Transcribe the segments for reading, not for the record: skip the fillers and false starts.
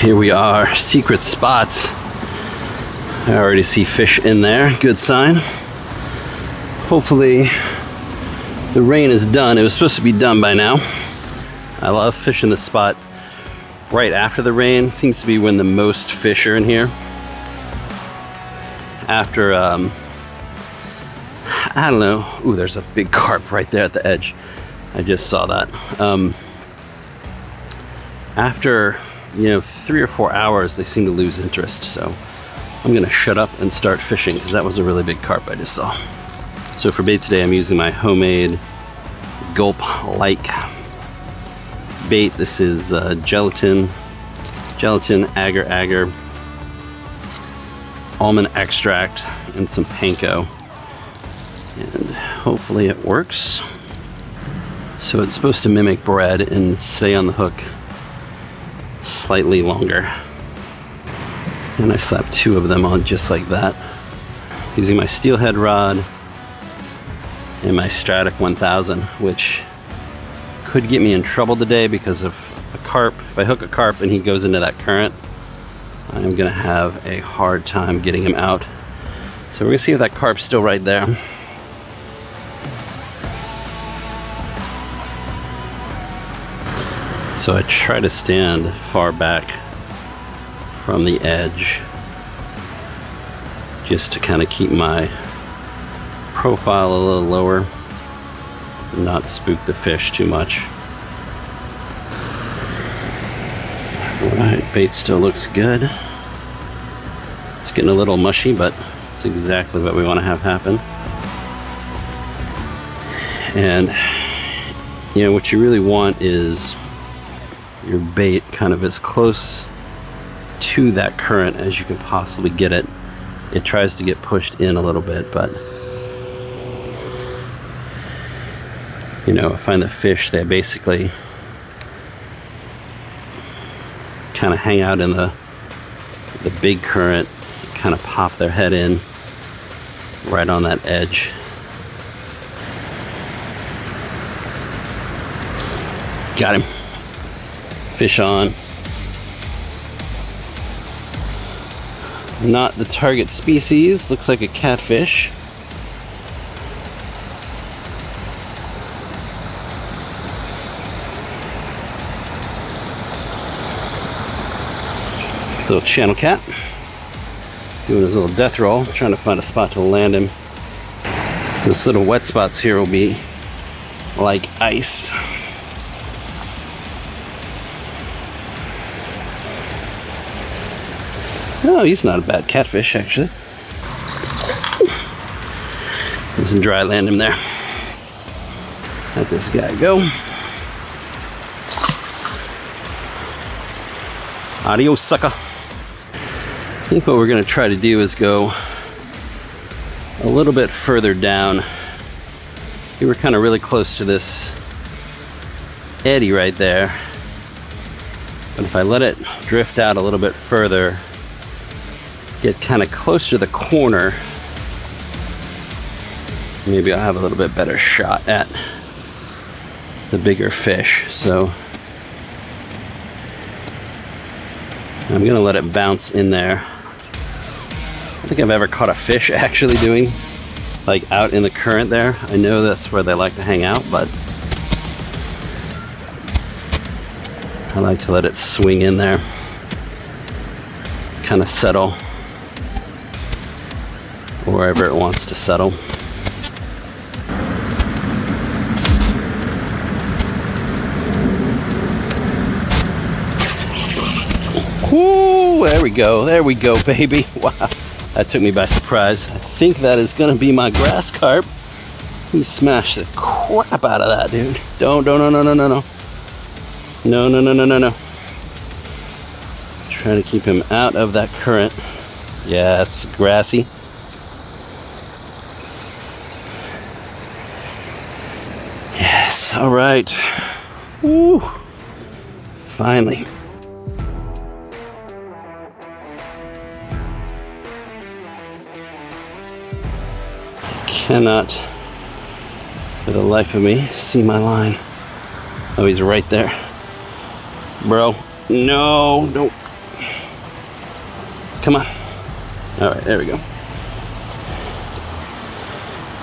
Here we are, secret spots. I already see fish in there, good sign. Hopefully the rain is done. It was supposed to be done by now. I love fishing this spot right after the rain. Seems to be when the most fish are in here. After, I don't know. Ooh, there's a big carp right there at the edge. I just saw that. After, 3 or 4 hours, they seem to lose interest. So I'm gonna shut up and start fishing because that was a really big carp I just saw. So for bait today, I'm using my homemade gulp-like bait. This is gelatin, agar-agar, almond extract, and some panko. And hopefully it works. So it's supposed to mimic bread and stay on the hook slightly longer. And I slapped 2 of them on just like that. Using my steelhead rod and my Stratic 1000, which could get me in trouble today because of a carp. If I hook a carp and he goes into that current, I'm gonna have a hard time getting him out. So we're gonna see if that carp's still right there. So I try to stand far back from the edge just to kind of keep my profile a little lower and not spook the fish too much. Alright, bait still looks good. It's getting a little mushy, but it's exactly what we want to have happen. And what you really want is your bait kind of as close to that current as you can possibly get it. It tries to get pushed in a little bit, but I find the fish, they basically kind of hang out in the big current, kind of pop their head in right on that edge. Got him. Fish on. Not the target species, looks like a catfish. Little channel cat. Doing his little death roll, trying to find a spot to land him. So this little wet spots here will be like ice. Oh, he's not a bad catfish, actually. Let's dry land him there. Let this guy go. Adios, sucker. I think what we're going to try to do is go a little bit further down. We were kind of really close to this eddy right there. But if I let it drift out a little bit further, get kind of close to the corner, maybe I'll have a little bit better shot at the bigger fish. So I'm gonna let it bounce in there. I don't think I've ever caught a fish actually doing like out in the current there. I know that's where they like to hang out, but I like to let it swing in there, kind of settle wherever it wants to settle. Woo! There we go, baby. Wow, that took me by surprise. I think that is gonna be my grass carp. He smashed the crap out of that, dude. No. No. Trying to keep him out of that current. Yeah, it's grassy. Yes, all right. Woo. Finally. Cannot, for the life of me, see my line. Oh, he's right there. Bro, no, don't. Come on. All right, there we go.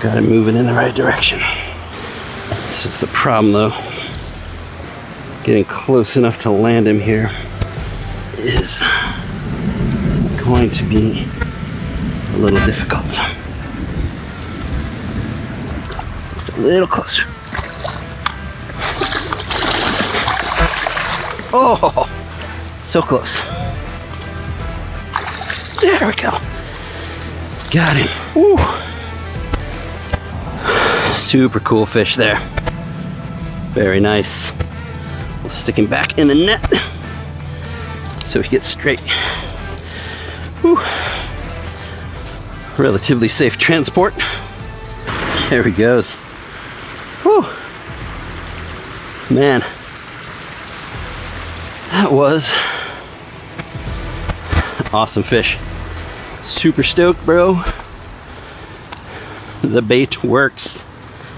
Got it moving in the right direction. This is the problem though. Getting close enough to land him here is going to be a little difficult. Just a little closer. Oh, so close. There we go. Got him. Woo. Super cool fish there. Very nice. We'll stick him back in the net so he gets straight. Woo. Relatively safe transport. There he goes. Woo. Man, that was awesome fish. Super stoked, bro. The bait works.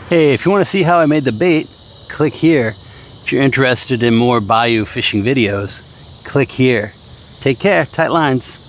Hey, if you want to see how I made the bait, click here. If you're interested in more bayou fishing videos, click here. Take care, tight lines.